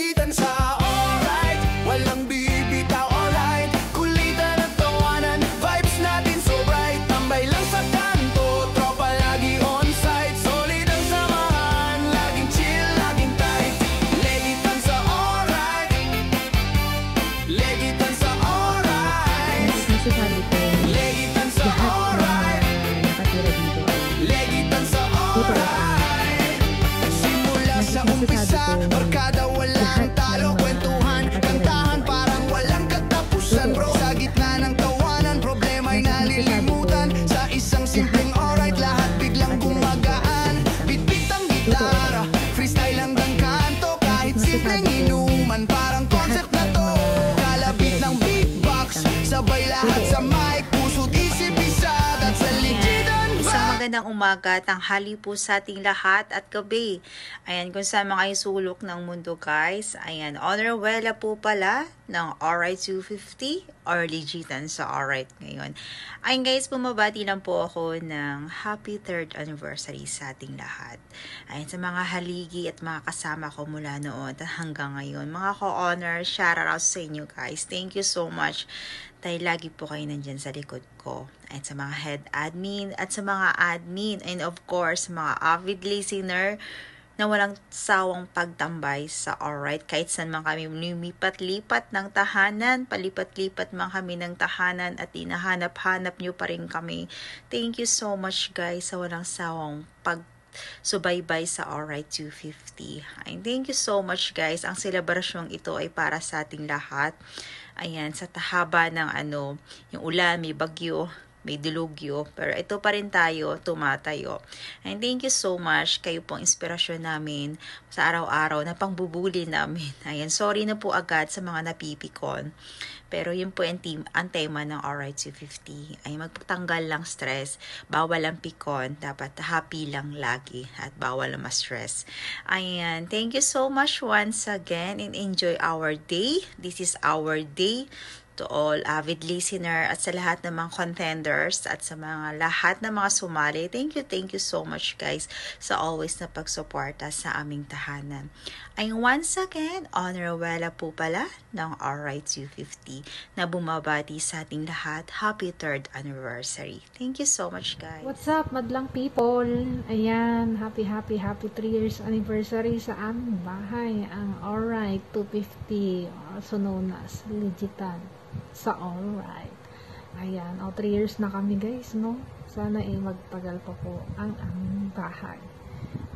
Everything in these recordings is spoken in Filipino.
Legitan sa alright, walang bibitaw alright. Kulitan at tawanan, vibes natin so bright. Tambay lang sa kanto, tropa lagi on site. Solid ang samahan, laging chill, laging tight. Legitan sa alright, legitan sa alright. Masasabi ko, Legitan sa lahat alright, ng nakatira dito ay legitan sa alright. Simula sa umpisa, barkada walang talo. Kwentuhan, kantahan, parang walang katapusan bro. Sa gitna ng tawanan, problema'y nalilimutan. Sa isang simpleng alright, lahat biglang gumagaan. Bitbit ang gitara, freestyle hanggang kanto. Kahit simpleng inuman, parang concept na to. Kalabit ng beatbox, sabay lahat sa mic. Puso't isip isa, that's a legitan Isang magandang umaga, tanghali po sa ating lahat at gabi. Ayan, kung saan mga isulok ng mundo guys. Ayan, Honor Wella po pala ng Alright 250 or Legitan sa Alright ngayon. Ayan guys, bumabati lang po ako ng happy 3rd anniversary sa ating lahat. Ayan, sa mga haligi at mga kasama ko mula noon at hanggang ngayon. Mga ko-honor, shout out sa inyo guys. Thank you so much. Dahil lagi po kayo nandyan sa likod ko. At sa mga head admin at sa mga admin. And of course, mga avid listener na walang sawang pagtambay sa Alright. Kahit saan man kami lumipat-lipat ng tahanan, palipat-lipat man kami ng tahanan at hinahanap-hanap nyo pa rin kami. Thank you so much guys sa walang sawang subaybay sa Alright 250. And thank you so much guys. Ang selebrasyong ito ay para sa ating lahat. Ayan, sa tahaba ng yung ulan, may bagyo, may dilugyo. Pero ito pa rin tayo, tumatayo. And thank you so much. Kayo pong inspirasyon namin sa araw-araw na pangbubuli namin. Ayan, sorry na po agad sa mga napipikon. Pero yun po ang tema ng Alright 250. Ay magpatanggal lang stress. Bawal ang pikon. Dapat happy lang lagi. At bawal ang ma-stress. Ayan. Thank you so much once again. And enjoy our day. This is our day. To all avid listener at sa lahat ng mga contenders at sa mga lahat ng mga sumali. Thank you so much guys sa always na pagsuporta sa aming tahanan. Ay once again, Honor Wella po pala ng Alright 250 na bumabati sa ating lahat. Happy 3rd anniversary. Thank you so much guys. What's up, madlang people? Ayan, happy 3 years anniversary sa aming bahay. Ang Alright 250, also known as Legitan sa Alright. Ayan, 3 years na kami guys, no? Sana magtagal pa po ang aming bahay.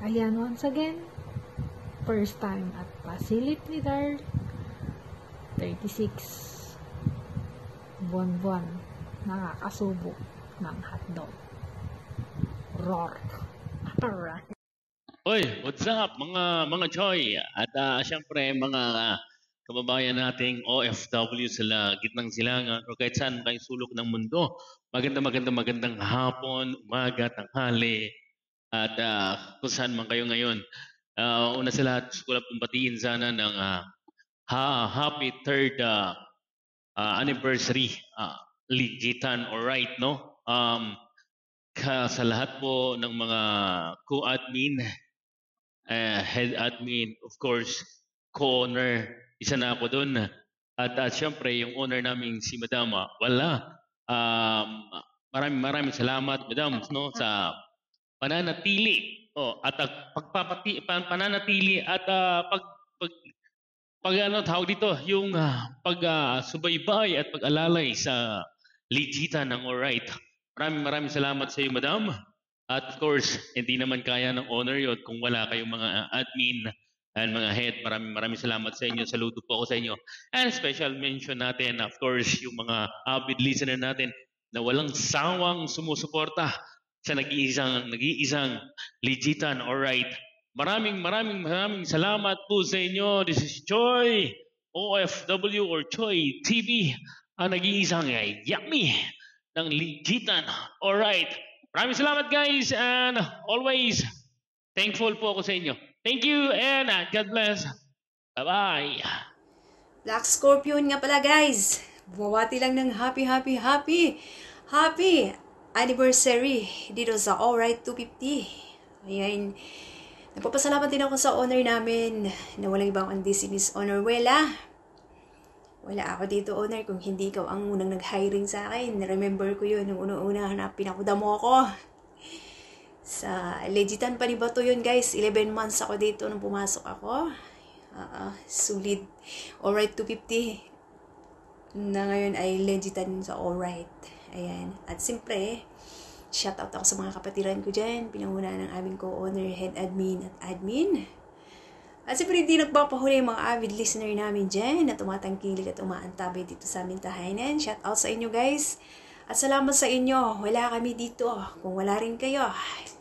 Ayan, once again, first time at Pasilip ni Darl, 36 buwan-buwan nakakasubo ng hotdog. Roar. Alright. Oy, what's up mga Choy? At syempre mga kababayan nating OFW sa gitnang silangan o kahit saan kayong sulok ng mundo. Magandang hapon, umaga, tanghali at kung saan man kayo ngayon. Una sa lahat, gusto ko lang batiin sana ng happy 3rd anniversary Legitan, alright, no? Sa lahat po ng mga co-admin, head admin, of course, co-owner, isa na ako doon. At syempre, yung owner namin si Madam, wala. Maraming salamat, Madam, no, sa pananatili. At pananatili at tawag dito, yung pag-subaybay at pag-alalay sa Legitan ng Alright. Maraming salamat sa iyo, Madam. At of course, hindi naman kaya ng owner yun kung wala kayong mga admin and mga head. Maraming salamat sa inyo. Saludo po ako sa inyo. And special mention natin, of course, yung mga avid listener natin na walang sawang sumusuporta sa nag-iisang Legitan. Alright. Maraming salamat po sa inyo. This is Choy, OFW or Choy TV, ang nag-iisang yummy ng Legitan. Alright. Maraming salamat guys and always thankful po ako sa inyo. Thank you and God bless. Bye-bye. Black Scorpion nga pala guys. Bumawati lang ng happy anniversary dito sa Alright 250. Ayan. Nagpapasalamat din ako sa owner namin na walang ibang kundi si Miss Honoruela. Wala ako dito, owner, kung hindi ikaw ang unang nag-hiring sa akin. Remember ko yun, nung una-una na pinakuda mo ako. Sa Legitan pa ni Bato yun, guys. 11 months ako dito nung pumasok ako. Sulit. Alright, 250. Na ngayon ay Legitan sa Alright. Ayan. At siyempre, shoutout ako sa mga kapatiran ko dyan. Pinanguna ng aming co-owner, head admin at admin. At siyempre, hindi nagpapahuli yung mga avid listener namin dyan na tumatangkilik at umaantabay dito sa aming tahanan. Shoutout sa inyo, guys. At salamat sa inyo. Wala kami dito. Kung wala rin kayo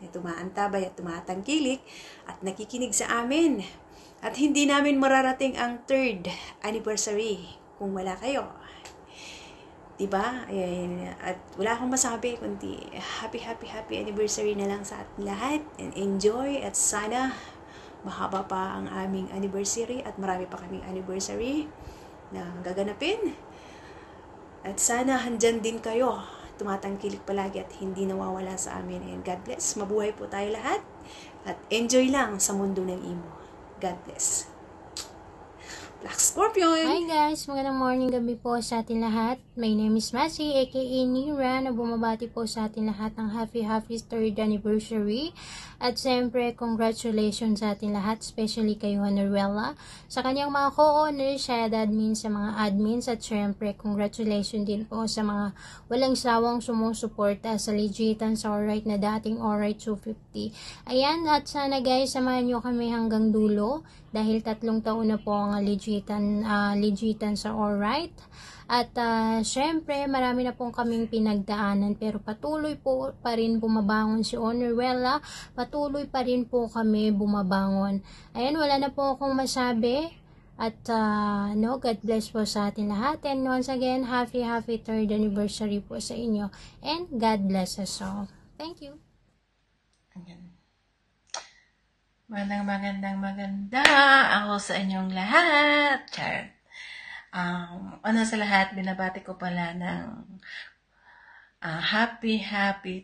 na tumaantabay at tumatangkilik at nakikinig sa amin. At hindi namin mararating ang 3rd anniversary kung wala kayo. Diba? Ayan. At wala akong masabi kundi happy anniversary na lang sa ating lahat. And enjoy at sana mahaba pa ang aming anniversary at marami pa kaming anniversary na gaganapin. At sana handyan din kayo, tumatangkilik palagi at hindi nawawala sa amin. And God bless. Mabuhay po tayo lahat. At enjoy lang sa mundo ng imo. God bless. Black Scorpion! Hi guys! Magandang morning, gabi po sa atin lahat. My name is Masi, aka Nira, na bumabati po sa atin lahat ng happy 3rd anniversary. At siyempre, congratulations sa atin lahat, especially kay Honoruela, sa kanyang mga co-owners, sa admin, sa mga admins, at siyempre, congratulations din po sa mga walang sawang sumusuporta sa Legitan sa Alright na dating Alright 250. Ayan, at sana guys, samahan nyo kami hanggang dulo, dahil 3 taon na po ang Legitan sa Alright. At syempre, marami na pong kaming pinagdaanan, pero patuloy po pa rin bumabangon si Honoruela, patuloy pa rin po kami bumabangon. Ayan, wala na po akong masabi. At God bless po sa atin lahat. And once again, happy 3rd anniversary po sa inyo. And God bless us all. Thank you. Maganda ako sa inyong lahat. Char. Una sa lahat, binabati ko pala ng happy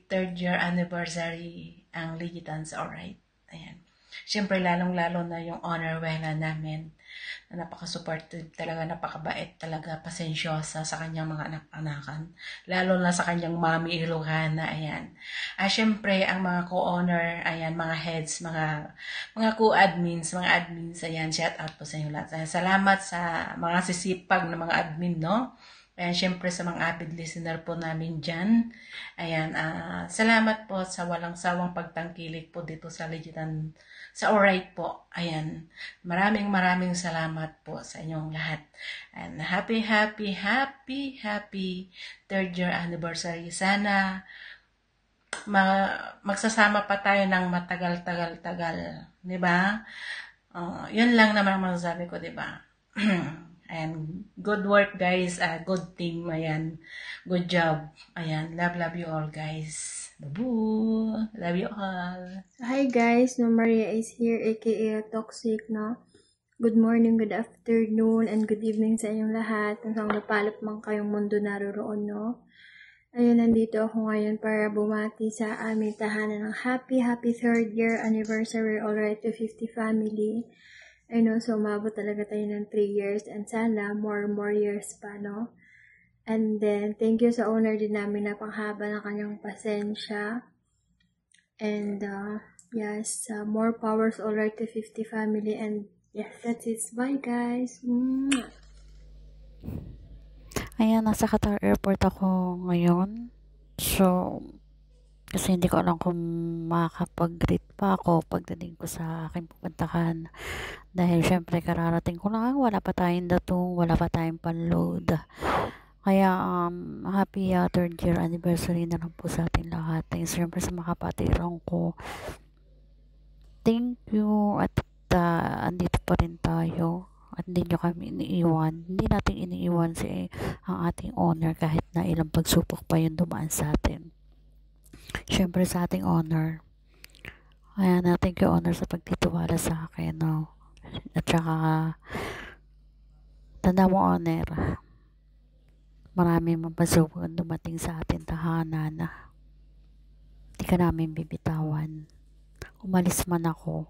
3rd year anniversary ang Legitan sa Alright. Ayan. Siyempre, lalong-lalo na yung Honoruela namin na napaka-supportive talaga, napakabait talaga, pasensyosa sa kanyang mga anak-anakan. Lalo na sa kanyang mami Ilocana, ayan. Siyempre, ang mga co-owner, ayan, mga heads, mga co-admins, mga admins, ayan, shout out po sa inyo lahat. Salamat sa mga sisipag na mga admin, no? Ayan, siyempre sa mga avid listener po namin dyan. Ayan, salamat po sa walang sawang pagtangkilik po dito sa Legitan sa Alright po. Ayan, maraming salamat po sa inyong lahat. And happy 3rd year anniversary. Sana magsasama pa tayo ng matagal-tagal, di ba? Yun lang naman ang masasabi ko, di ba? And good work guys, good team, ayan, good job, ayan, love you all guys, babu, love you all. Hi guys, no Maria is here, aka Toxic, no? Good morning, good afternoon, and good evening sa inyong lahat, kung saan napalap man kayong mundo naroroon, no? Ayun, nandito ako ngayon para bumati sa aming tahanan ng happy 3rd year anniversary Alright 250 family. I know, so umabot talaga tayo ng 3 years and sana more years pa, no? And then, thank you sa owner din namin na panghaba ng kanyang pasensya. And, yes, more powers Alright to 50 family. And, yes, that's it. Bye, guys. Mwah! Ayan, nasa Qatar Airport ako ngayon. So, kasi hindi ko alam kung makakapag-greet pa ako pagdating ko sa aking pupuntahan. Dahil syempre kararating ko lang, wala pa tayong datong, wala pa tayong pan-load. Kaya happy 3rd year anniversary na lang po sa ating lahat. Thanks syempre sa mga kapatiran ko. Thank you at andito pa rin tayo. At hindi nyo kami iniiwan. Hindi natin iniiwan ang ating owner kahit na ilang pagsupok pa yung dumaan sa atin. Syempre sa ating owner. Ayan, thank you owner sa pagtitiwala sa akin, no? At saka tanda mo owner, marami mapasubok ang dumating sa ating tahanan. Hindi ka namin bibitawan. Umalis man ako,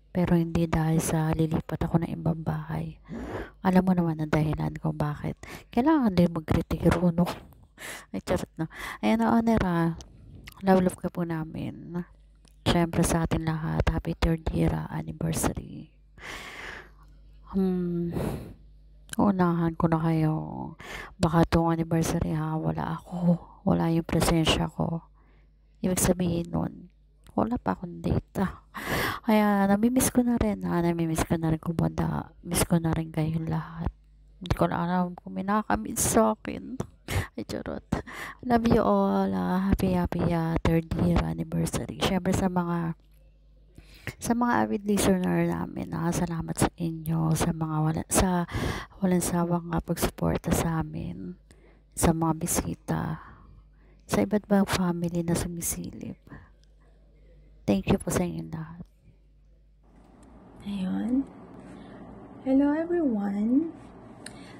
Pero hindi dahil sa lilipat ako ng ibang bahay. Alam mo naman ang dahilan kung bakit. Kailangan din mag-critic no? Ay, charot na. Ayan na, honor love ka po namin. Siyempre sa atin lahat, happy 3rd year anniversary. Unahan ko na kayo. Baka itong anniversary wala ako. Wala yung presensya ko. Ibig sabihin nun, wala pa akong data. Kaya namimiss ko na rin namimiss ko na rin kumanda. Miss ko na rin kayong lahat. Hindi ko na alam kung may nakakamiss sa akin. Ay, charot. Love you all. Happy 3rd year anniversary. Siyempre sa mga avid listener namin, salamat sa inyo, sa mga walang sawang pagsuporta sa amin, sa mga bisita, sa iba't ibang family na sumisilip. Thank you po sa inyo lahat. Ayun. Hello everyone.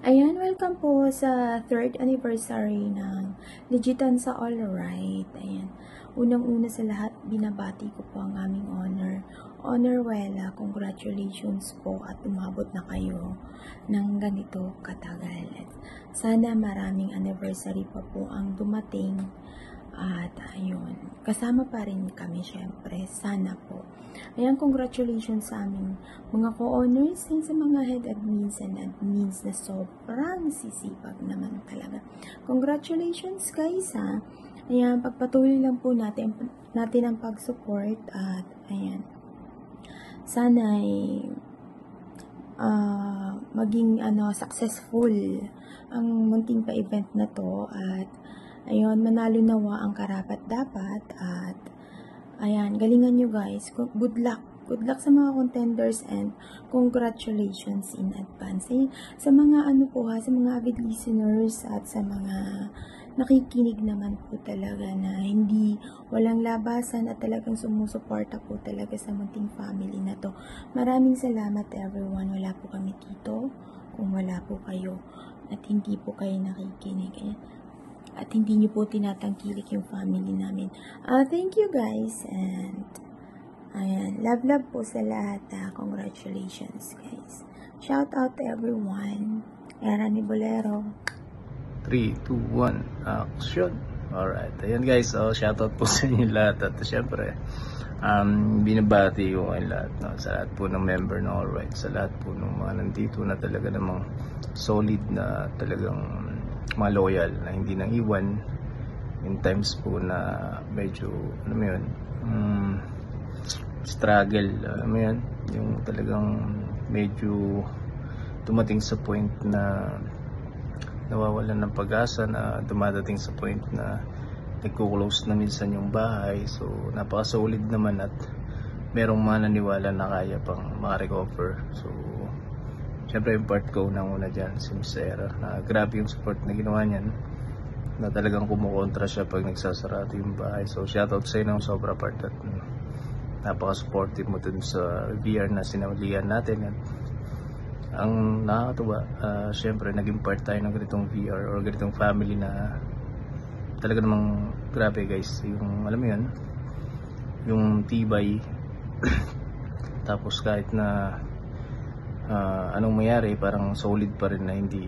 Ayan, welcome po sa 3rd anniversary ng Ligitan sa Alright. Ayan. Unang-una sa lahat, binabati ko po ang aming honor. Honor Wela, congratulations po at umabot na kayo ng ganito katagal. At sana maraming anniversary pa po ang dumating. At ayun, kasama pa rin kami syempre. Sana po. Ayan, congratulations sa aming mga co-honors and sa mga head admins and admins na sobrang sisipag naman talaga. Congratulations guys ha. Ayan, pagpatuloy lang po natin ang pag-support at ayan. Sana ay maging successful ang munting pa-event na to at ayun, manalo nawa ang karapat-dapat at ayan, galingan nyo guys. Good luck. Good luck sa mga contenders and congratulations in advance. Ayan, sa mga sa mga avid listeners at sa mga nakikinig naman po talaga na hindi walang labasan at talagang sumusuporta po talaga sa munting family na to. Maraming salamat everyone. Wala po kami dito kung wala po kayo at hindi po kayo nakikinig. Ayan. At hindi nyo po tinatangkilik yung family namin. Thank you guys and ayan, love po sa lahat. Congratulations guys. Shout out to everyone. Erani Bolero. 3, 2, 1, action. Alright, ayan guys, shoutout po sa inyo lahat. At syempre, binabati ko kayo lahat, no? Sa lahat po ng member ng Alright, sa lahat po ng mga nandito na talaga namang solid na talagang mga loyal na hindi nang iwan in times po na medyo, alam mo yun, struggle, alam mo yun, yung talagang medyo dumating sa point na nawawalan ng pag-asa, na dumadating sa point na nagko-close na minsan yung bahay. So napaka-solid naman at merong mananiwala na kaya pang makarecover. So syempre yung part ko na una dyan, si Miss Sarah, na grabe yung support na ginawa niyan, na talagang kumukontra siya pag nagsasarado yung bahay. So shoutout sa inyo ng sobra part at napaka-supportive mo dun sa VR na sinaulian natin. At ang nakakatuwa, syempre naging part tayo ng ganitong VR or ganitong family na talaga namang grabe guys, yung alam mo yun, yung tibay tapos kahit na anong mayari, parang solid pa rin na hindi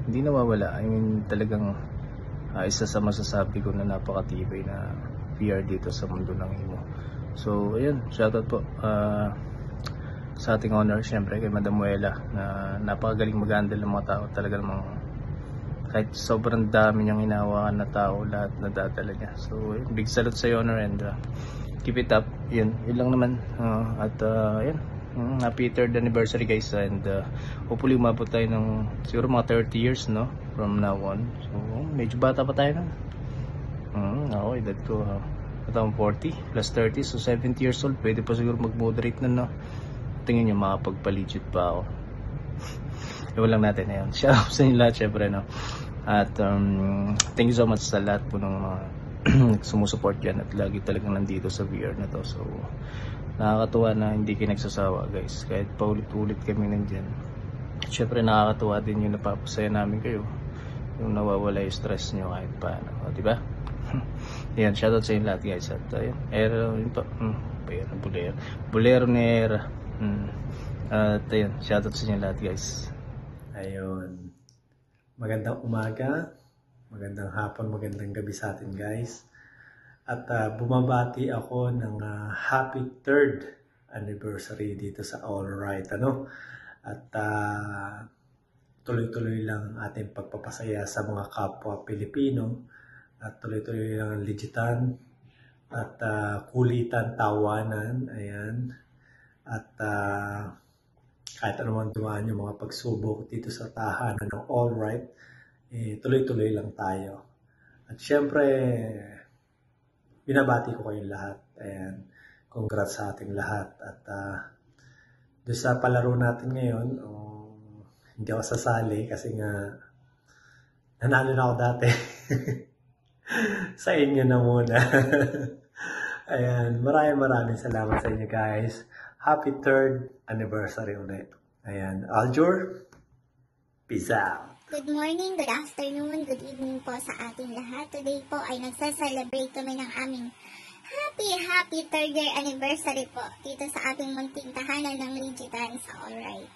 nawawala. I mean talagang isa sa masasabi ko na napakatibay na VR dito sa mundo ng imo. So ayun, shoutout po sa ating honor, syempre kay Madam Wela, na napakagaling mag-handle ng mga tao. Talaga namang kahit sobrang dami niyang hinahawakan na tao, lahat na dadala niya. So big salute sa honor and keep it up. Yun lang naman. Yun, happy 3rd anniversary guys, and hopefully umabot tayo ng siguro mga 30 years, no, from now on. So medyo bata pa tayo na. Ako, edad ko 40 plus 30, so 70 years old. Pwede pa siguro mag-moderate na, no. Tingin nyo, makapagpa-legit pa ako. Ewan lang natin, ayun. Shout out sa inyo lahat, syempre, no. At thank you so much sa lahat po ng mga sumusuport dyan at lagi talagang nandito sa VR na to. So nakakatuwa na hindi kayo nagsasawa guys, kahit paulit-ulit kami nandyan. Syempre nakakatuwa din yung napapasaya namin kayo, yung nawawala yung stress nyo kahit paano, diba? Ayan, shoutout sa inyo lahat guys. At ayun, yun po. Bolero Nera. At ayun, shoutout sa inyo lahat guys. Ayun. Magandang umaga, magandang hapon, magandang gabi sa atin guys. At bumabati ako ng happy 3rd anniversary dito sa All Right, ano? At tuloy-tuloy lang ang ating pagpapasaya sa mga kapwa Pilipino. At tuloy-tuloy lang ang legitan at kulitan, tawanan, ayan. At kahit anumang dumaan yung mga pagsubok dito sa tahanan ng All Right, tuloy-tuloy lang tayo. At syempre, binabati ko kayong lahat. Ayan, congrats sa ating lahat. At doon sa palaro natin ngayon, hindi ako sasali kasi nga nanalo na ako dati. Sa inyo na muna. Ayan, maraming salamat sa inyo guys. Happy 3rd anniversary ulit. Ayan, Aljur, peace out. Good morning, good afternoon, good evening po sa ating lahat. Today po ay nagsa-celebrate kami ng aming happy 3rd year anniversary po dito sa ating munting tahanan ng Ligitan sa All Right.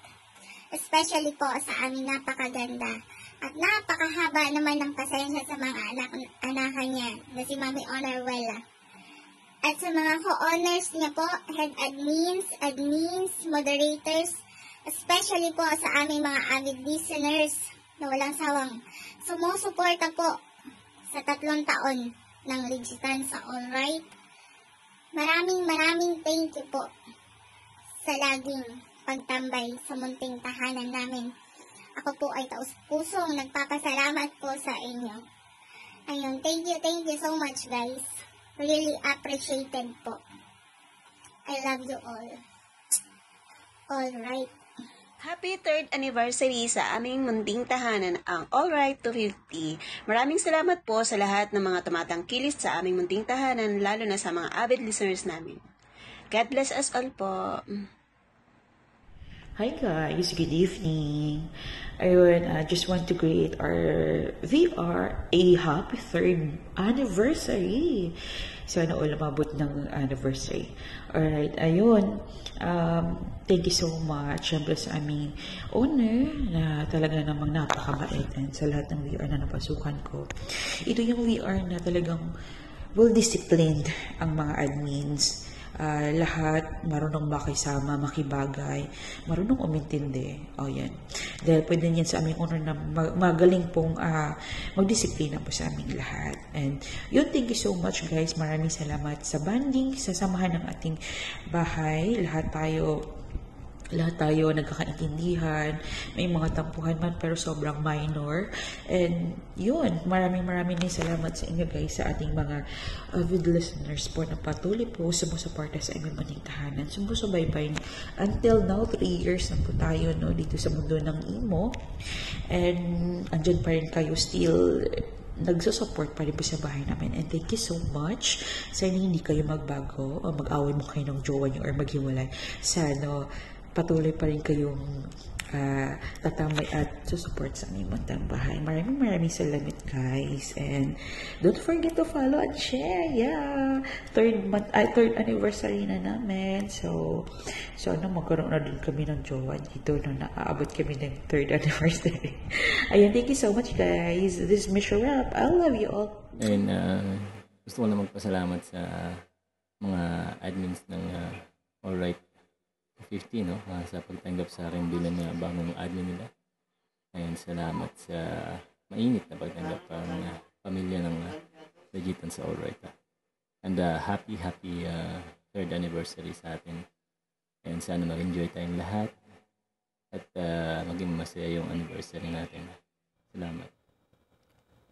Especially po sa aming napakaganda at napakahaba naman ng pasensya sa mga anak-anakan niya na si Mami Honorwella. At sa mga co-honors niya po, head admins, moderators, especially po sa aming mga avid listeners na walang sawang sumusuporta po sa 3 taon ng Ligitan sa All Right. Maraming thank you po sa laging pagtambay sa munting tahanan namin. Ako po ay taus-pusong nagpapasalamat po sa inyo. Ayun, thank you so much guys. Really appreciated po. I love you all. All right. Happy 3rd anniversary sa aming munting tahanan, ang All Right 250. Maraming salamat po sa lahat ng mga tumatangkilis sa aming munting tahanan, lalo na sa mga avid listeners namin. God bless us all po. Hi guys, good evening. I just want to greet our VR a happy 3rd anniversary. Sana all mabot ng anniversary. Alright, ayun. Thank you so much. Siyempre sa aming owner na talaga namang napakabait and sa lahat ng VR na napasukan ko. Ito yung VR na talagang well-disciplined ang mga admins. Lahat marunong makisama, makibagay, marunong umintindi. Yan. Dahil pwede yan sa aming owner na magaling pong magdisiplina po sa aming lahat. And yun, thank you so much guys. Maraming salamat sa banding, sa samahan ng ating bahay. Lahat tayo nagkakaintindihan, may mga tampuhan man pero sobrang minor. And yun, maraming salamat sa inyo guys, sa ating mga avid listeners po na patuloy po sumusuporta sa aming munting tahanan. Sumusubaybay until now, 3 years na po tayo dito sa mundo ng emo. And andyan pa rin kayo still nagsusupport pa rin po sa bahay namin. And thank you so much. Sana hindi kayo magbago o mag-away mo kayo ng jowa nyo or maghiwalay. Sana patuloy pa rin kayong tatamay at susupport sa aming muntang bahay. Maraming salamat guys. And don't forget to follow and share. Yeah. 3rd anniversary na namin. So magkaroon na din kami ng jowa dito na naaabot kami ng 3rd anniversary. Ayan, thank you so much guys. This is Miss Rap. I love you all. And gusto ko na magpasalamat sa mga admins ng All Right 50, sa pagtanggap sa akin bilang bagong admin nila. Ayan, salamat sa mainit na pagtanggap ng pamilya ng Ligitan sa All Right. And happy 3rd anniversary sa atin. And sana mag-enjoy tayong lahat at maging masaya yung anniversary natin. Salamat.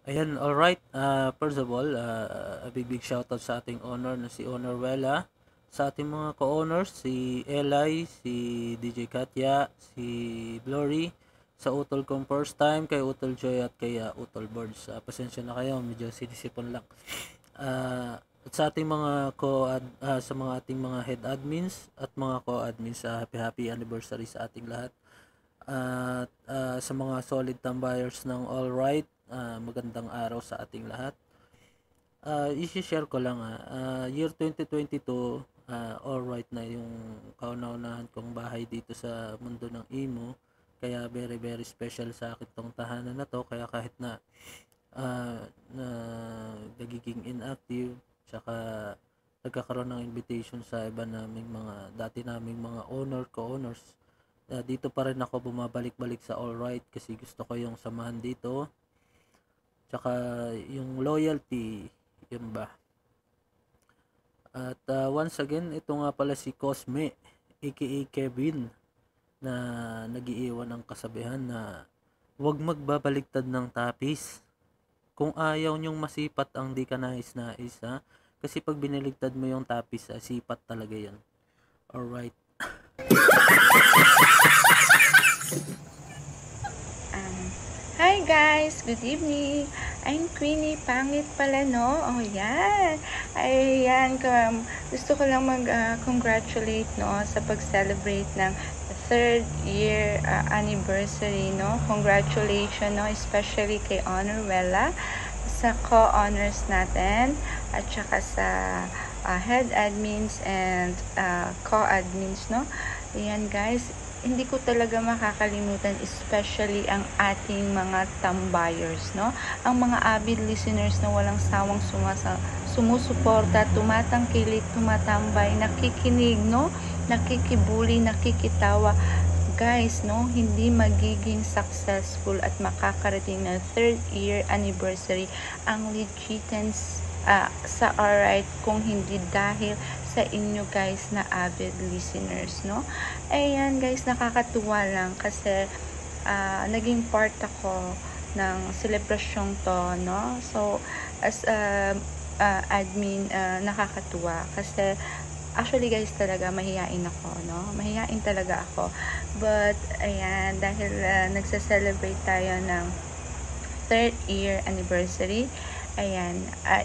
Ayan, all right. First of all, a big shoutout sa ating owner na si Honorwella. Sa ating mga co-owners, si Eli, si DJ Katya, si Glory, sa Utol kong first time, kay Utol Joy at kay Utol Boards. Pasensya na kayo, medyo sinisipon lang. At sa ating mga sa mga ating mga head admins at mga co-admins, happy anniversary sa ating lahat. At sa mga solid tambayers ng All Right, magandang araw sa ating lahat. I-share ko lang year 2022, Alright na yung kauna-unahan kong bahay dito sa mundo ng emo. Kaya very very special sa akin tong tahanan na to. Kaya kahit na nagiging inactive, tsaka nagkakaroon ng invitation sa iba naming dati naming mga co-owners, dito pa rin ako bumabalik-balik sa Alright kasi gusto ko yung samahan dito. Tsaka yung loyalty, yun ba. At once again, ito nga pala si Cosme, aka Kevin, na nagiiwan ng kasabihan na huwag magbabaligtad ng tapis. Kung ayaw nyong masipat ang di ka nais-nais, ha? Kasi pag biniligtad mo yung tapis, sipat talaga yan. Alright. Hi guys! Good evening! I'm Queenie Pangit pala, no? Oh, yan! Ayan, gusto ko lang mag-congratulate, no? Sa pag-celebrate ng 3rd year anniversary, no? Congratulations, no? Especially kay Honor Wella, sa co-honors natin, at saka sa head admins and co-admins, no? Ayan, guys. Hindi ko talaga makakalimutan, especially ang ating mga tambayers, no? Ang mga avid listeners na walang sawang sumusuporta, tumatangkilik, tumatambay, nakikinig, no? Nakikibuli, nakikitawa. Guys, no? Hindi magiging successful at makakarating na 3rd year anniversary ang Legitans sa Alright kung hindi dahil sa inyo guys na avid listeners, no? Ayan guys, nakakatuwa lang kasi naging part ako ng selebrasyong to, no? So as admin, nakakatuwa kasi actually guys talaga mahihain ako, no? Mahihain talaga ako, but ayan, dahil nagse-celebrate tayo ng 3rd year anniversary, ayan,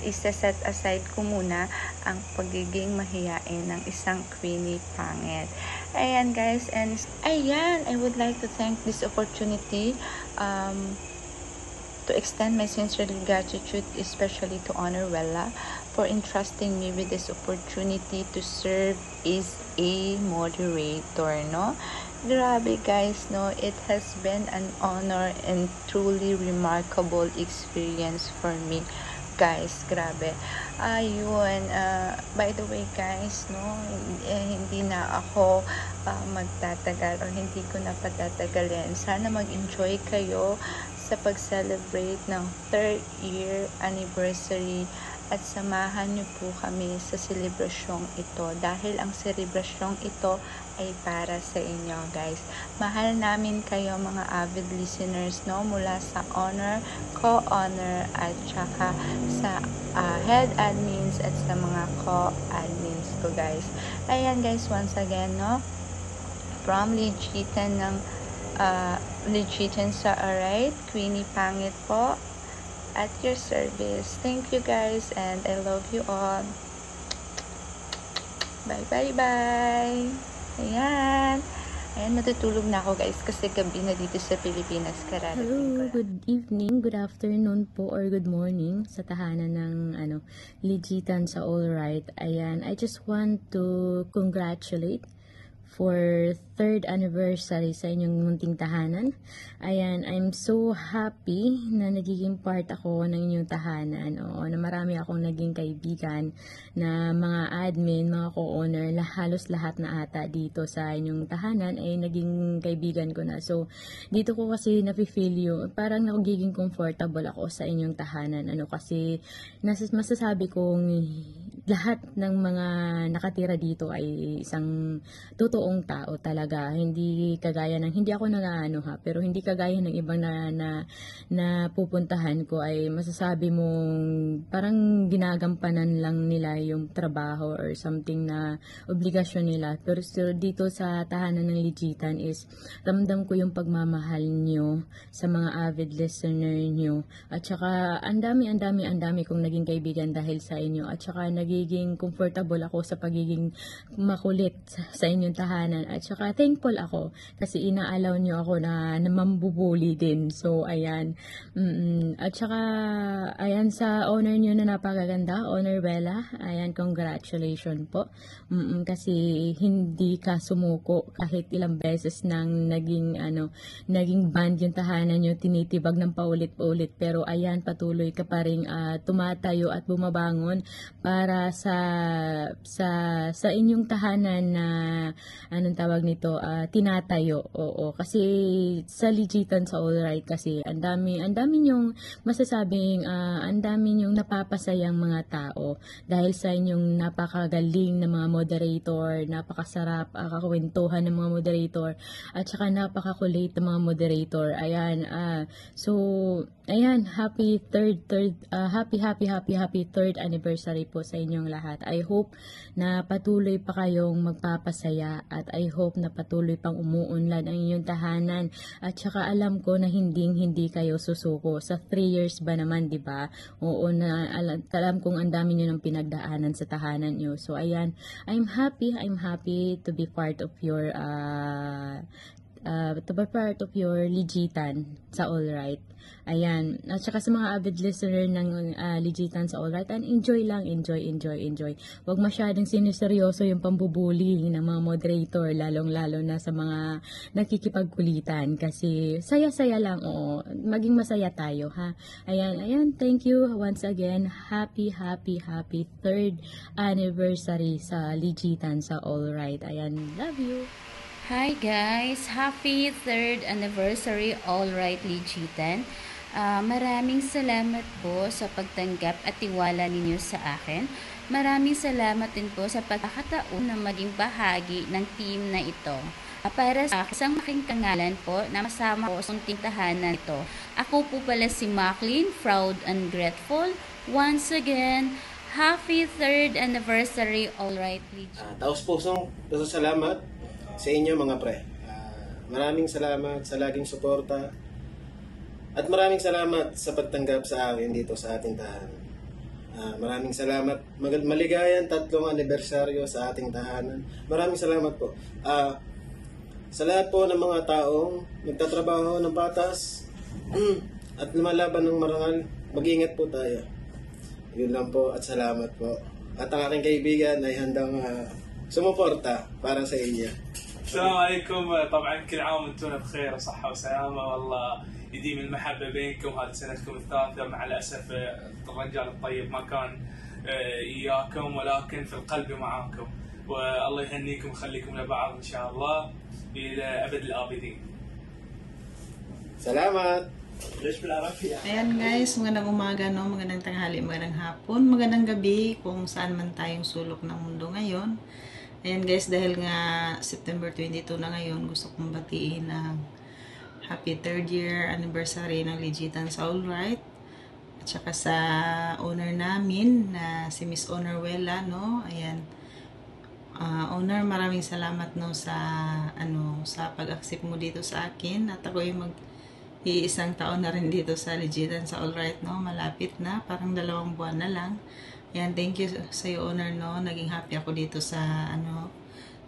isa-set aside ko muna ang pagiging mahiyain ng isang Queenie Pangit. Ayan guys, and ayan, I would like to thank this opportunity to extend my sincere gratitude especially to Honor Wella for entrusting me with this opportunity to serve as a moderator, no? Grabe guys, no? It has been an honor and truly remarkable experience for me. Guys, grabe. Ayun, by the way guys, no? Hindi na ako magtatagal or hindi ko na patatagalin. Sana mag-enjoy kayo sa pag-celebrate ng 3rd year anniversary at samahan niyo po kami sa selebrasyong ito dahil ang selebrasyong ito ay para sa inyo guys. Mahal namin kayo mga avid listeners, no? Mula sa honor, co-honor at saka sa head admins at sa mga co-admins ko guys. Ayan guys, once again, no? From Legitan ng Legitan sa Alright, Queenie Pangit po at your service. Thank you guys and I love you all. Bye bye bye. Ayan. Ayan, matutulog na ako guys kasi gabi na dito sa Pilipinas. Hello, good evening, good afternoon po or good morning sa tahanan ng Legitan sa Alright. Ayan, I just want to congratulate for 3rd anniversary sa inyong munting tahanan. Ayan, I'm so happy na nagiging part ako ng inyong tahanan. Oo, na marami akong naging kaibigan na mga admin, mga co-owner, halos lahat na ata dito sa inyong tahanan ay naging kaibigan ko na. So, dito ko kasi nafe-feel yung parang nagiging comfortable ako sa inyong tahanan. Kasi masasabi kong lahat ng mga nakatira dito ay isang totoong tao talaga. Hindi kagaya ng, hindi ako pero hindi kagaya ng ibang na pupuntahan ko ay masasabi mong parang ginagampanan lang nila yung trabaho or something na obligasyon nila. Pero still dito sa tahanan ng Legitan is ramdam ko yung pagmamahal nyo sa mga avid listener nyo. At saka ang dami kong naging kaibigan dahil sa inyo. At saka nagiging comfortable ako sa pagiging makulit sa inyong tahanan. At saka thankful ako kasi inaalaw nyo ako na mambubuli din. So, ayan. At saka, ayan, sa honor nyo na napakaganda, Honor Wela, ayan, congratulations po. Kasi hindi ka sumuko kahit ilang beses nang naging band yung tahanan nyo, tinitibag ng paulit-ulit. Pero ayan, patuloy ka pa rin tumatayo at bumabangon para sa inyong tahanan na anong tawag nito, tinatayo. Oo, kasi sa Ligitan sa All Right kasi ang dami nyong masasabing ang dami nyong napapasayang mga tao dahil sa inyong napakagaling na mga moderator, napakasarap kakwentuhan ng mga moderator at saka napakakulit ng mga moderator. Ayan, so ayan, happy third anniversary po sa inyong lahat. I hope na patuloy pa kayong magpapasaya at I hope na patuloy pang umuunlad ang inyong tahanan. At saka alam ko na hindi kayo susuko. Sa 3 years ba naman, di ba? Oo, na alam kong ang dami nyo ng pinagdaanan sa tahanan nyo. So ayan, I'm happy to be part of your Ligitan sa All Right. Ayan. At saka sa mga avid listener ng Ligitan sa All Right, and enjoy lang. Enjoy. Huwag masyadong siniseryoso yung pambubuli ng mga moderator, lalong-lalo na sa mga nakikipagkulitan. Kasi saya-saya lang, oo. Maging masaya tayo, ha? Ayan. Thank you once again. Happy third anniversary sa Ligitan sa All Right. Ayan. Love you. Hi guys! Happy 3rd anniversary All Right Ligitan. Maraming salamat po sa pagtanggap at tiwala ninyo sa akin. Maraming salamat din po sa pagkakataon na maging bahagi ng team na ito. Para sa isang aking kangalan po na masama ko sa tahanan ito. Ako po pala si Maclean, proud and grateful. Once again, happy 3rd anniversary All Right Ligitan. Taos-pusong pasasalamat sa inyo mga pre. Maraming salamat sa laging suporta at maraming salamat sa pagtanggap sa akin dito sa ating tahanan. Maraming salamat. Maligayang 3 anibersaryo sa ating tahanan. Maraming salamat po. Sa lahat po ng mga taong nagtatrabaho ng patas at lumalaban ng marangal, mag-ingat po tayo. Yun lang po at salamat po. At ang aking kaibigan ay handang sumuporta para sa inyo. السلام عليكم. طبعا كل عام وانتم بخير وصحة وسلامة. والله يديم المحبة بينكم. هذه سنتكم الثالثة. مع الأسف الرجال الطيب ما كان إياكم ولكن في القلب معاكم. والله يهنيكم ويخليكم لبعض إن شاء الله إلى أبد الآبدين. Salamat! Ayan guys, magandang umaga, no? Magandang tanghali, magandang hapon, magandang gabi kung saan man tayong sulok ng mundo ngayon. Ayan guys, dahil nga September 22 na ngayon, gusto kong batiin ang happy 3rd year anniversary ng Ligitan sa All Right. At saka sa owner namin na si Miss Honor Wela, no? Ayan. Honor, maraming salamat no sa pag-accept mo dito sa akin. At ako yung iisang taon na rin dito sa Ligitan sa All Right, no? Malapit na, parang 2 buwan na lang. Yan, thank you sa iyo, Honor, no? Naging happy ako dito sa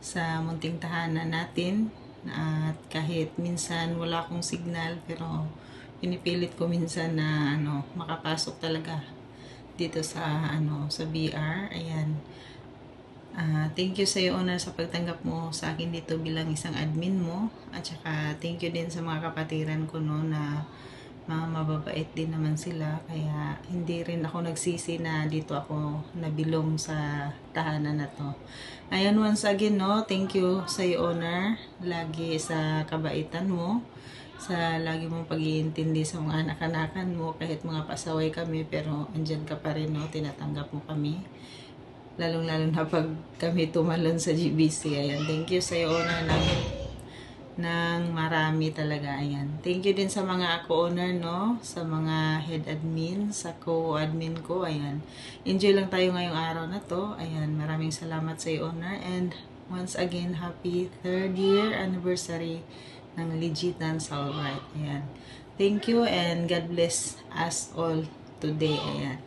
sa munting tahanan natin. At kahit minsan wala akong signal, pero pinipilit ko minsan na makapasok talaga dito sa sa BR. Ayan. Thank you sa iyo, Honor, sa pagtanggap mo sa akin dito bilang isang admin mo. At saka thank you din sa mga kapatiran ko, no, na mababait din naman sila, kaya hindi rin ako nagsisi na dito ako nabilong sa tahanan na to. Ayan, once again, no, thank you sa iyo, Honor, lagi sa kabaitan mo, sa lagi mong pag-iintindi sa mga anak-anakan mo, kahit mga pasaway kami, pero andyan ka pa rin, no, tinatanggap mo kami, lalong-lalo na pag kami tumalon sa GBC. Ayan, thank you sa iyo, Honor, ng marami talaga. Ayan. Thank you din sa mga co-owner, no? Sa mga head admin, sa co-admin ko. Ayan. Enjoy lang tayo ngayong araw na to. Ayan. Maraming salamat sa iyo, Honor. And once again, happy 3rd year anniversary ng Ligitan sa All Right. Ayan. Thank you and God bless us all today. Ayan.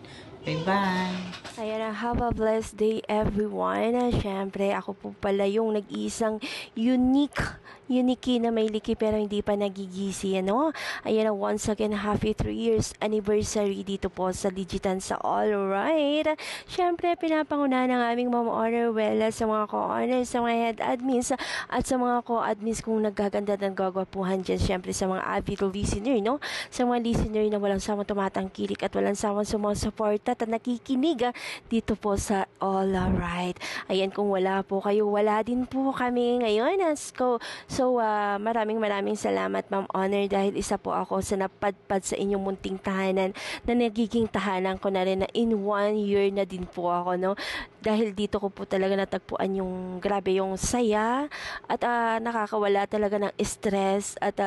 Bye-bye! Ayan, have a blessed day everyone. Siyempre, ako po pala yung nag-iisang unique na may liki pero hindi pa nagigisi, ano? Ayan, once again, happy 3 years anniversary dito po sa Ligitan sa All Right. Siyempre, pinapanguna ng aming Ma'am Honorwella sa mga co-honors, sa mga head admins, at sa mga co-admins kung naggaganda ng gagwapuhan dyan. Siyempre, sa mga avid listener, no? Sa mga listener na walang samang tumatangkilik at walang samang sumusuporta at nakikinig dito po sa All Right. Ayan, kung wala po kayo, wala din po kami ngayon. So, maraming salamat, Ma'am Honor, dahil isa po ako sa napadpad sa inyong munting tahanan na nagiging tahanan ko na rin na in 1 year na din po ako, no? Dahil dito ko po talaga natagpuan yung grabe yung saya at nakakawala talaga ng stress at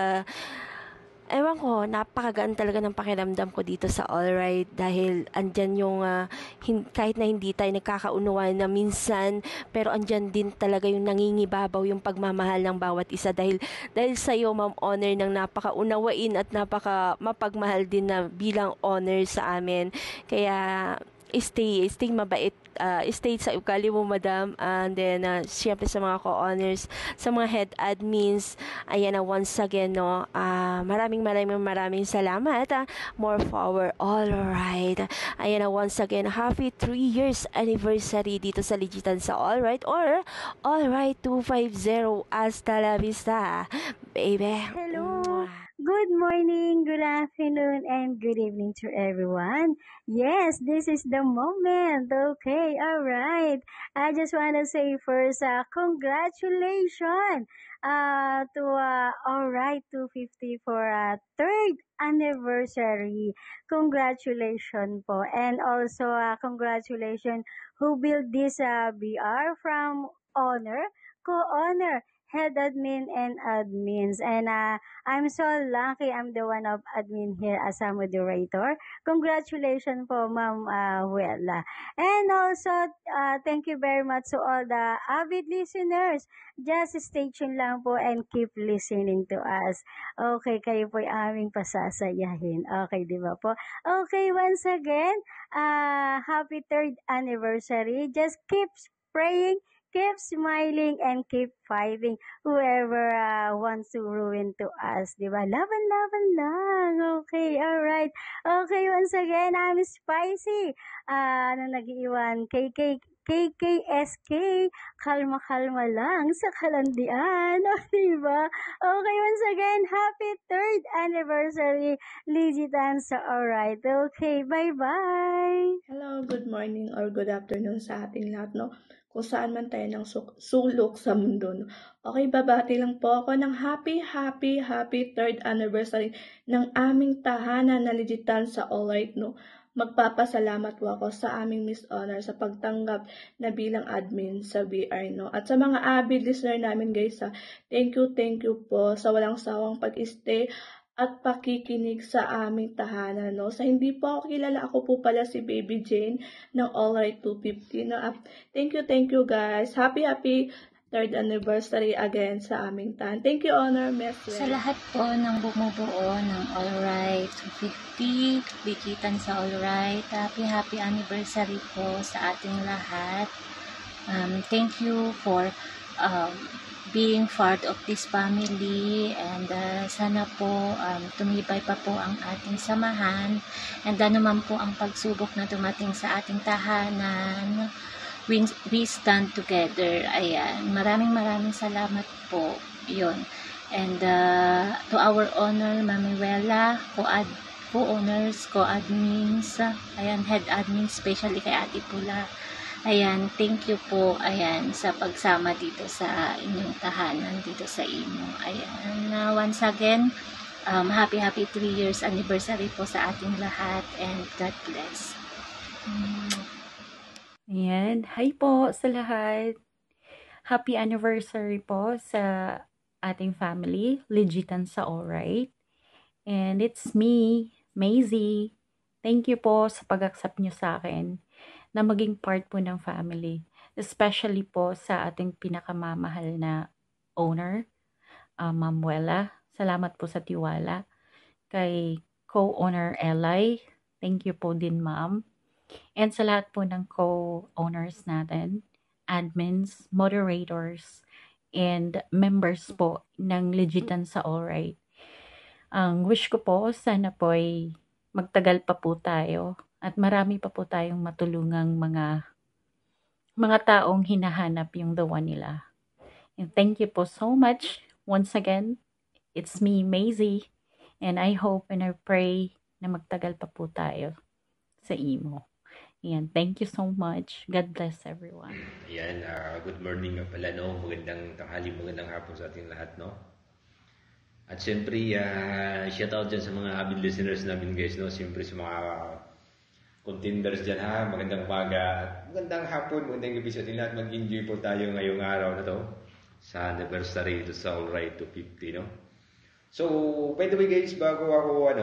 ewan ko, napakagaan talaga ng pakiramdam ko dito sa All Right dahil andyan yung kahit na hindi tayo nagkakaunawan na minsan, pero andyan din talaga yung nangingibabaw yung pagmamahal ng bawat isa dahil sa iyo, Ma'am Honor, ng napakaunawain at napaka mapagmahal din na bilang honor sa amin. Kaya stay mabait, stay sa ugali mo, madam, and then syempre sa mga co-honors, sa mga head admins, ayan na once again, no, maraming salamat, more power, all right. Ayan na once again, happy 3 years anniversary dito sa Ligitan sa All Right or All Right 250. Hasta la vista, baby. Hello. Good morning, good afternoon, and good evening to everyone. Yes, this is the moment. Okay, all right. I just want to say first, congratulations to All Right 250 for 3rd anniversary. Congratulations po. And also, congratulations who built this BR from owner, co-owner, head admin and admins, and I'm so lucky I'm the one of admin here as a moderator. Congratulations po, Ma'am Wella. And also thank you very much to all the avid listeners. Just stay tuned lang po and keep listening to us. Okay, kayo po yung aming pasasayahin. Okay, di ba po? Okay, once again, happy 3rd anniversary. Just keep praying, keep smiling, and keep fighting whoever wants to ruin to us. Diba? Laban lang. Okay, alright. Okay, once again, I'm Spicy. Nag-iwan, KKSK, kalma lang sa kalandian. Diba? Okay, once again, happy 3rd anniversary, Ligitan sa Alright. Okay, bye-bye. Hello, good morning or good afternoon sa ating lahat, no? Kung saan man tayo ng sulok sa mundo, no? Okay, babati lang po ako ng happy 3rd anniversary ng aming tahanan na Ligitan sa All Right, no? Magpapasalamat po ako sa aming Miss Honor sa pagtanggap na bilang admin sa BR, no? At sa mga avid listener namin, guys, thank you po sa walang sawang pag-stay at pakikinig sa aming tahanan, no? Sa hindi po ako kilala, ako po pala si Baby Jane ng All Right 250, no? Thank you guys. Happy 3rd anniversary again sa aming tahanan. Thank you, Honor, Miss. Sa lahat po ng bumubuo ng All Right 250, Ligitan sa All Right, happy anniversary po sa ating lahat. Thank you for being part of this family, and sana po tumibay pa po ang ating samahan, and naman po ang pagsubok na dumating sa ating tahanan, we stand together. Ayan, maraming salamat po. Yun. And to our honor, Mami Wella, co-owners, co-admins, ayan, head admins, especially kay Ate Pula. Ayan, thank you po, ayan, sa pagsama dito sa inyong tahanan, dito sa imo. Ayan, once again, happy 3 years anniversary po sa ating lahat, and God bless. Ayan, hi po sa lahat. Happy anniversary po sa ating family, Ligitan sa All Right. And it's me, Maisie. Thank you po sa pag-accept nyo sa akin na maging part po ng family. Especially po sa ating pinakamamahal na owner, Ma'am Wella. Salamat po sa tiwala. Kay co-owner Eli, thank you po din, Ma'am. And sa lahat po ng co-owners natin, admins, moderators, and members po ng Legitan sa Alright. Ang wish ko po, sana po ay magtagal pa po tayo at marami pa po tayong matulungang mga taong hinahanap yung the one nila. And thank you po so much. Once again, it's me, Maisie, and I hope and I pray na magtagal pa po tayo sa imo. Ayan, thank you so much. God bless everyone. Ayan, good morning nga pala, no? Magandang tanghali, magandang hapon sa ating lahat, no? At siyempre, shout out dyan sa mga avid listeners namin, guys, no? Siyempre sa mga contenders dyan, ha? Magandang umaga, magandang hapon, magandang gabi sa ating lahat. Mag-enjoy po tayo ngayong araw na to sa anniversary to sa Alright 250, no? So, by the way, guys, bago ako,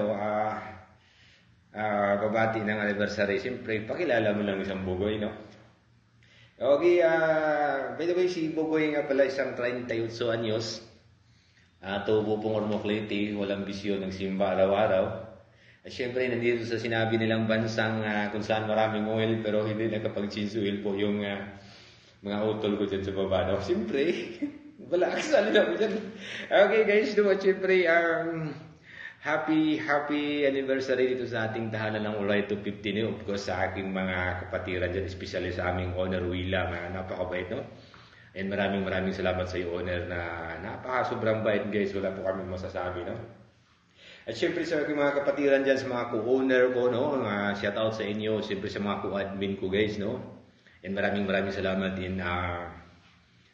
babati ng anniversary, siyempre, pakilala mo lang isang bugoy, no? Okay, by the way, si Bugoy nga pala isang 38 anyos. Tubo pong ormoklete, walang bisyo ng simba araw-araw. At syempre, nandito sa sinabi nilang bansang kung saan maraming oil, pero hindi nakapag-chinsu oil po yung mga utol ko dyan sa baba. No? Siyempre, wala kasali na po dyan. Okay guys, at syempre, happy anniversary dito sa ating tahanan ng Alright 250. Of course, sa aking mga kapatiran dyan, especially sa aming owner Willa, napakabait, no? And maraming salamat sa iyo, owner, na sobrang bait, guys. Wala po kami masasabi, no? At syempre sa aking mga kapatiran dyan, sa mga co-owner ko, no? Shout out sa inyo. Syempre sa mga co-admin ko, guys, no? And maraming salamat din.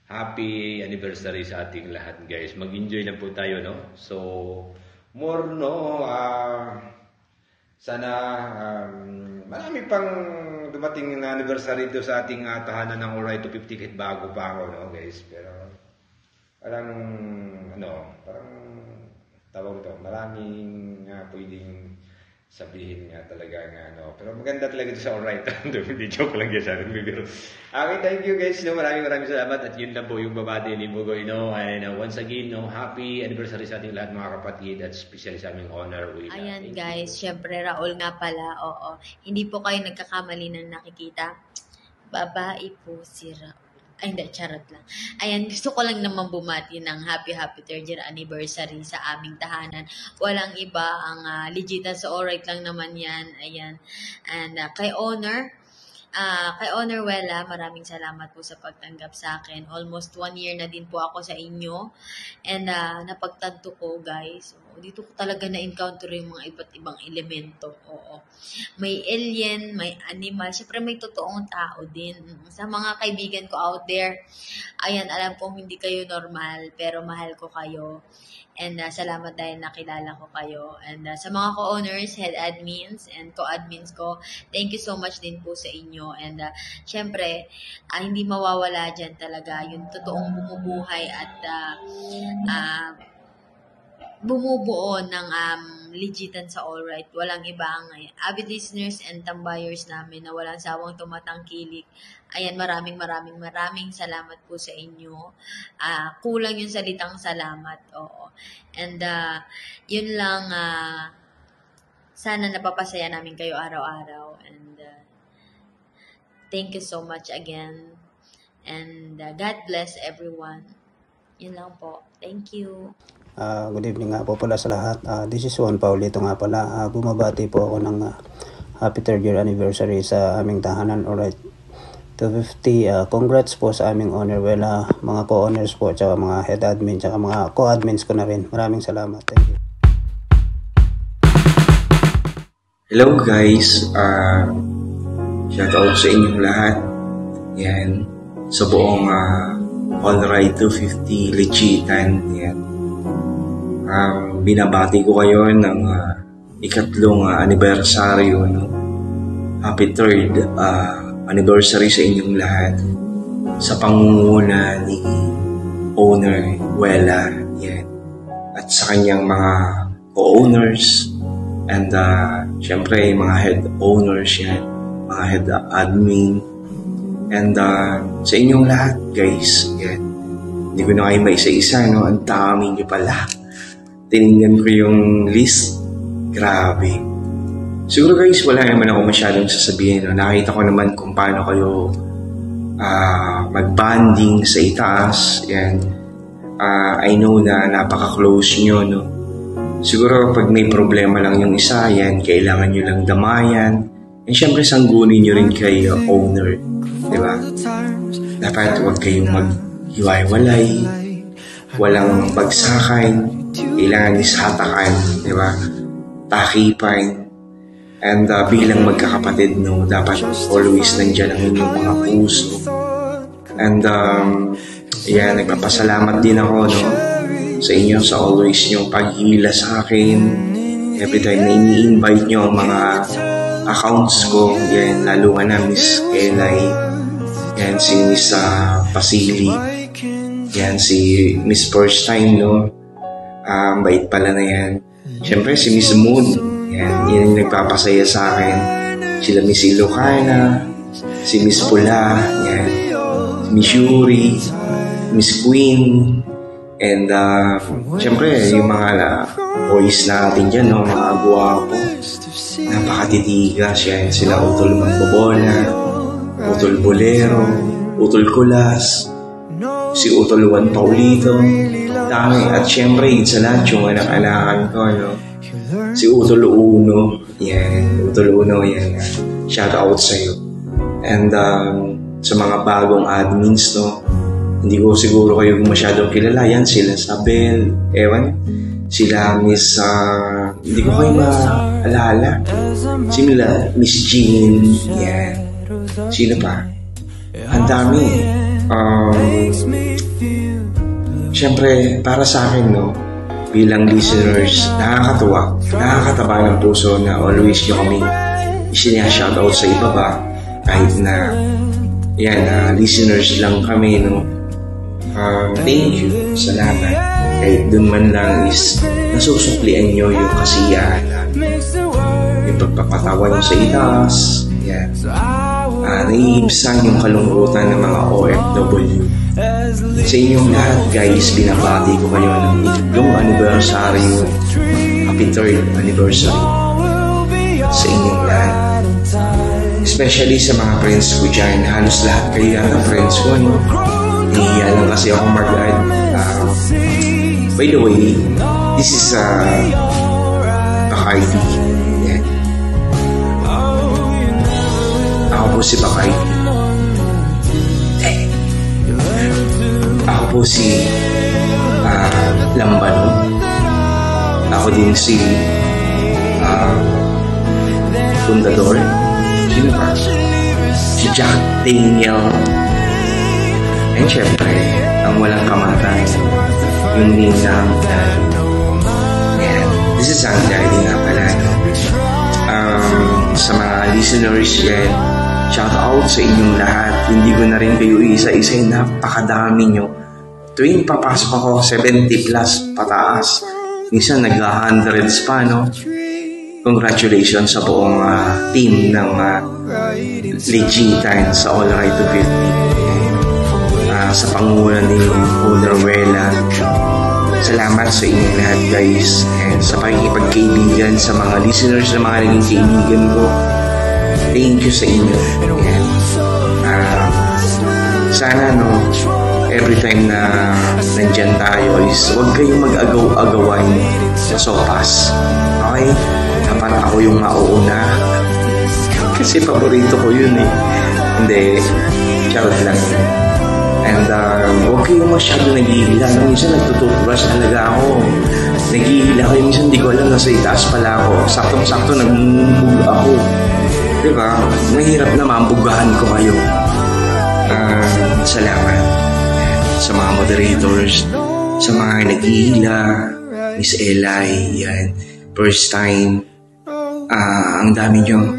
Happy anniversary sa ating lahat, guys. Mag-enjoy lang po tayo, no? So, more, no? Sana marami pang dumating na anniversary dito sa ating tahanan ng Alright 250 kahit bago pa ako, no, guys. Pero parang tawag ito, maraming pwedeng sabihin nga talaga nga, no. Pero maganda talaga ito sa Alright. Hindi, joke lang yan sa akin, bibiro. Okay, thank you, guys, no. Maraming salamat. At yun lang po yung babati ni Bugoy, no. And once again, no, happy anniversary sa ating lahat, mga kapatid, at especially sa aming honor. Ayan, guys, syempre, Raul nga pala, oo. Hindi po kayo nagkakamali ng nakikita. Babae po si Raul. Ay, hindi, charot lang. Ayan, gusto ko lang naman bumati ng happy 3rd year anniversary sa aming tahanan. Walang iba, ang Legitan sa Alright lang naman yan. Ayan. And kay Honor Wella, maraming salamat po sa pagtanggap sa akin. Almost 1 year na din po ako sa inyo. And napagtanto ko, guys, dito ko talaga na-encounter yung mga iba't ibang elemento. Oo. May alien, may animal, syempre may totoong tao din. Sa mga kaibigan ko out there, ayan, alam kong hindi kayo normal, pero mahal ko kayo. And salamat dahil nakilala ko kayo. And sa mga co-owners, head admins, and co-admins ko, thank you so much din po sa inyo. And syempre, hindi mawawala dyan talaga yung totoong bumubuhay at bumubuo ng Legitan sa Alright. Walang iba ang avid listeners and tambayers namin na walang sawang tumatangkilik. Ayan, maraming salamat po sa inyo. Kulang yung salitang salamat. Oo. And yun lang, sana napapasaya namin kayo araw-araw. And thank you so much again. And God bless everyone. Yun lang po. Thank you. Good evening nga po pala sa lahat. This is Juan Paulito nga pala. Bumabati po ako ng happy 3rd year anniversary sa aming tahanan. Alright, 250. Congrats po sa aming owner Wella, mga co-owners po, tsaka mga head admin, tsaka mga co-admins ko na rin. Maraming salamat. Thank you. Hello guys. Shout out sa inyong lahat. Yan. Sa buong Alright 250 Legitan. Yan. Binabati ko kayo ng ikatlong anibersaryo, no? Happy 3rd anniversary sa inyong lahat sa pangunguna ni owner Wella, yan. At sa kanyang mga co-owners and syempre mga head owners yan, mga head admin, and sa inyong lahat guys, yan. Hindi ko na kayo maisa-isa, no? Ang dami nyo pala. Tinignan ko yung list. Grabe. Siguro guys, wala naman ako masyadong sasabihin. No? Nakita ko naman kung paano kayo mag-bonding sa itaas. And I know na napaka-close nyo. No? Siguro pag may problema lang yung isa, yan, kailangan nyo lang damayan. And syempre, sanggunin nyo rin kay owner. Diba? Dapat huwag kayong mag-hiwa-hiwalay. Walang bagsakan. Kailangan is hatakan. Diba? Takipan. And bilang magkakapatid, no, dapat always nandiyan ang inyong mga puso. And yan, nagpapasalamat din ako, no, sa inyo, sa always yung paghila sa akin. Every time na ini-invite nyo ang mga accounts ko, yan, lalo nga na Miss Elay, yan, si Miss Pasili, yan, si Miss First Time, no, bait pala na yan. Siyempre, si Miss Moon, yan, yun yung nagpapasaya sa akin. Sila Miss Ilocana, si Miss Pula, yan, Miss Yuri, Miss Queen, and syempre, yung mga boys natin dyan, no, mga guwapo, napakatitigas yan. Sila Utol Magbobola, Utol Bolero, Utol Kulas, si Utol Juan Paulito, dami. At syempre, sa lahat yung anak-anakan ko, no, si Utol Uno, yan, Utol Uno, yan, shout out sa'yo. And sa mga bagong admins, no, hindi ko siguro kayo masyadong kilala. Yan, sila Sabel, ewan, sila Miss, hindi ko kayo maalala. Sila Miss Jean, yan. Sino pa? Ang dami. Siyempre, para sa akin, no, bilang listeners, nakakatuwa, nakakataba ng puso na always nyo kaming isinashoutout sa iba ba, kahit na yan, listeners lang kami, no. Thank you sa lahat. Kahit dun man lang is nasusuklian nyo yung kasiyahan namin, yung pagpapatawa nyo sa itaas, yan, naiibsan yung kalungkutan ng mga OFW. Sa inyong lahat, guys, binabati ko kayo ng ikatlong anniversary, happy 3rd anniversary sa inyong lahat. Especially sa mga friends ko dyan, halos lahat kayo yata friends ko, no? Nahihiya lang kasi ako mag-add. By the way, this is Bacardi. Yeah. Ako po si Bacardi. Ako po si Lambano. Ako din si Fundador. Sino pa? Si Jack Daniel. And syempre, ang walang kamatay, yung ninang Daddy. And this is ang Daddy nga pala. Sa mga listeners yan, shout out sa inyong lahat. Hindi ko na rin kayo isa-isa, napakadami nyo. Tuwing papasok ako, 70 plus pataas. Minsan nag-hundreds pa, no? Congratulations sa buong team ng Legitan sa All Right to 50. Sa pangunan ni Owner Wela. Salamat sa inyong lahat, guys. And sa pakikipagkaibigan sa mga listeners na mga naging kaibigan ko. Thank you sa inyo. And sana, no, every time na nandyan tayo is huwag kayong mag-agaw-agawan sa sopas. Okay? Dapat ako yung mauuna. Kasi paborito ko yun eh. Hindi, charot lang. And huwag kayong masyado naghihila. Minsan nagtututbrush talaga ako. Naghihila ko. Minsan di ko alam nasa itaas pala ako. Saktong-sakto nagmumubog ako. Diba? Mahirap na mambugahan ko kayo. Salamat sa mga moderators, sa mga naghihila, Miss Elay, yan, First Time. Ang dami nyo.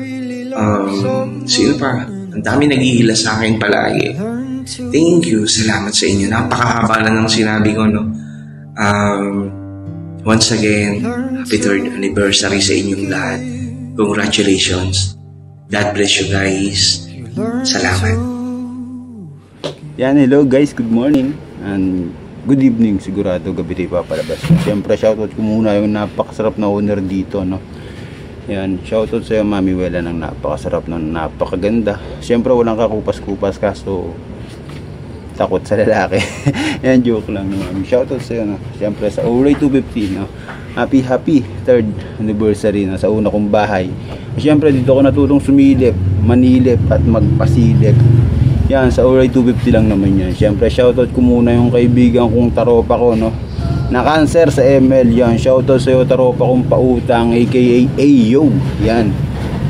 Sino pa? Ang dami naghihila sa akin palagi. Thank you. Salamat sa inyo. Napakahaba na ng sinabi ko, no? Once again, happy 3rd anniversary sa inyong lahat. Congratulations. God bless you guys. Salamat. Yan, hello guys, good morning. And good evening, sigurado gabi tayo papalabas. Siyempre, shoutout ko muna yung napakasarap na owner dito, no? Yan, shoutout sa'yo Mami Wela ng napakasarap nun, napakaganda. Siyempre walang kakupas-kupas kaso takot sa lalaki. Yan, joke lang no, Mami. Shoutout sa'yo no. Siyempre sa Oray 250 no. Happy 3rd anniversary no, sa una kong bahay. Siyempre dito ko natutong sumilip, manilip at magpasilip. Yan, sa Oray 250 lang naman yan. Siyempre shoutout ko muna yung kaibigan kong taropa ko no, na cancer sa ML. Yan, shoutout sa'yo taropa kong pautang aka Ayo. Yan,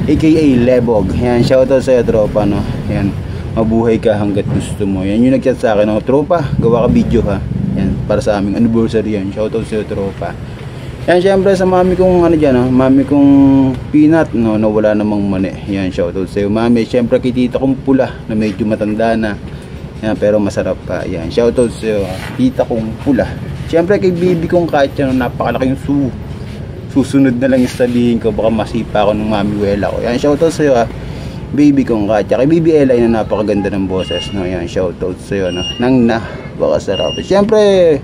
aka Lebog. Yan, shoutout sa'yo tropa no. Yan, mabuhay ka hanggat gusto mo. Yan yung nag-chat sa akin no, tropa gawa ka video ha. Yan, para sa aming anniversary yan. Shoutout sa'yo tropa. Yan, syempre sa mami kong ano dyan no, mami kong Peanut no, na wala namang mani. Yan, shoutout sa'yo mami. Syempre kay tita kong pula na medyo matanda na. Yan, pero masarap pa. Yan, shoutout sa'yo tita kong pula. Siyempre kay baby kong Katya, no, napakalaking susunod na lang yung sabihin ko, baka masipa ako ng Mami Wela ko. Yan, shoutout sa'yo baby kong Katya. Kay baby Eli na napakaganda ng boses. No? Yan, shoutout sa'yo. No? Baka sarap. Siyempre,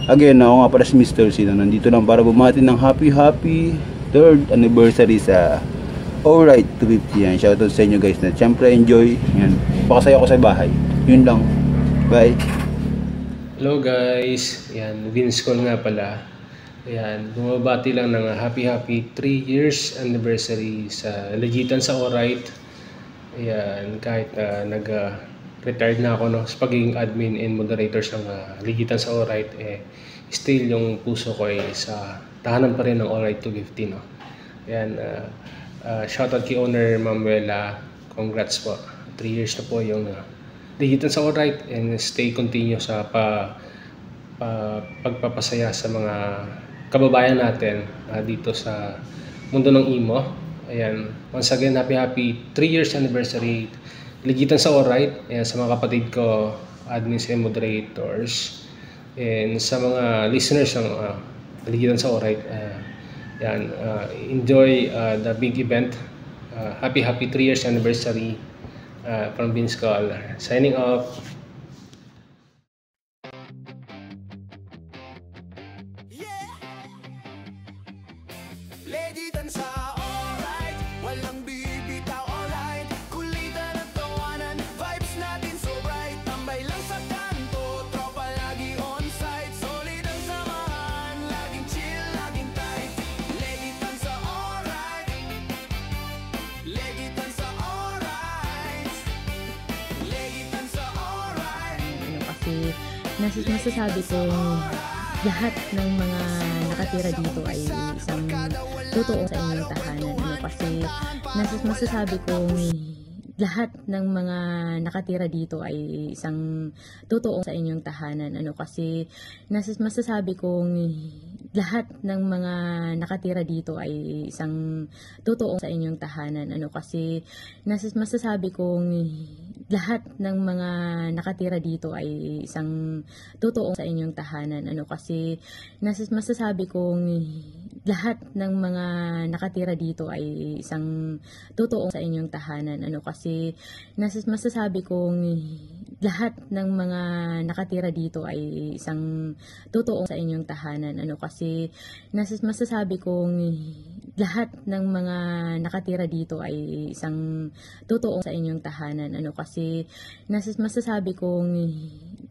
again, ako nga pala si Mr. C. No? Nandito lang para bumati ng happy 3rd anniversary sa Alright 250. Yan, shoutout sa inyo guys. Na siyempre, enjoy. Yan, pakasaya ko sa bahay. Yun lang. Bye. Hello guys, ayan, Vince Cole nga pala. Ayan, bumabati lang ng happy 3 years anniversary sa Legitan sa Alright. Ayan, kahit nag-retired na ako no, sa pagiging admin and moderators ng Legitan sa Alright, still yung puso ko ay sa tahanan pa rin ng Alright 250 no. Ayan, shoutout kay owner Mamuela, congrats po. 3 years na po yung Legitan sa Alright, and stay continue sa pagpapasaya sa mga kababayan natin dito sa mundo ng imo. Ayan, once again, happy 3 years anniversary Legitan sa Alright. Ayan, sa mga kapatid ko, admins and moderators, and sa mga listeners ng Legitan sa Alright. Ayan, enjoy the big event. Happy 3 years anniversary. From Vince Cole, signing off. Legitan sa Alright, walang bibitaw alright. Kulitan at tawanan, vibes natin so bright. Tambay lang sa kanto, tropa lagi on site. Solid ang samahan, laging chill, laging tight. Legitan sa Alright, Legitan sa Alright, Legitan sa Alright. Kasi masasabi ko lahat ng mga nakatira dito ay isang totoo sa inyong tahanan. Kasi masasabi kong lahat ng mga nakatira dito ay isang totoo sa inyong tahanan. Kasi masasabi kong lahat ng mga nakatira dito ay isang totoo sa inyong tahanan. Kasi masasabi kong lahat ng mga nakatira dito ay isang totoo sa inyong tahanan. Kasi masasabi kong lahat ng mga nakatira dito ay isang totoo sa inyong tahanan. Kasi masasabi kong lahat ng mga nakatira dito ay isang totoo sa inyong tahanan. Kasi masasabi kong lahat ng mga nakatira dito ay isang totoo sa inyong tahanan. Kasi masasabi kong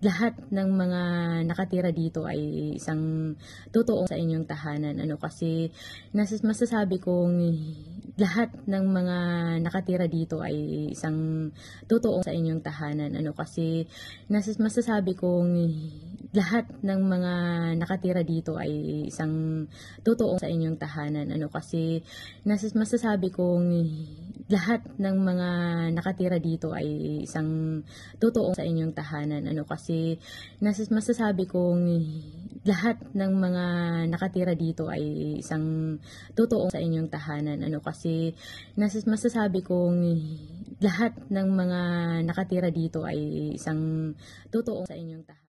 lahat ng mga nakatira dito ay isang totoo sa inyong tahanan. Kasi masasabi kong lahat ng mga nakatira dito ay isang totoo sa inyong tahanan. Kasi masasabi kong lahat ng mga nakatira dito ay isang totoo sa inyong tahanan. Kasi masasabi kong lahat ng mga nakatira dito ay isang totoo sa inyong tahanan. Kasi masasabi kong lahat ng mga nakatira dito ay isang totoo sa inyong tahanan. Kasi masasabi kong lahat ng mga nakatira dito ay isang totoo sa inyong tahanan.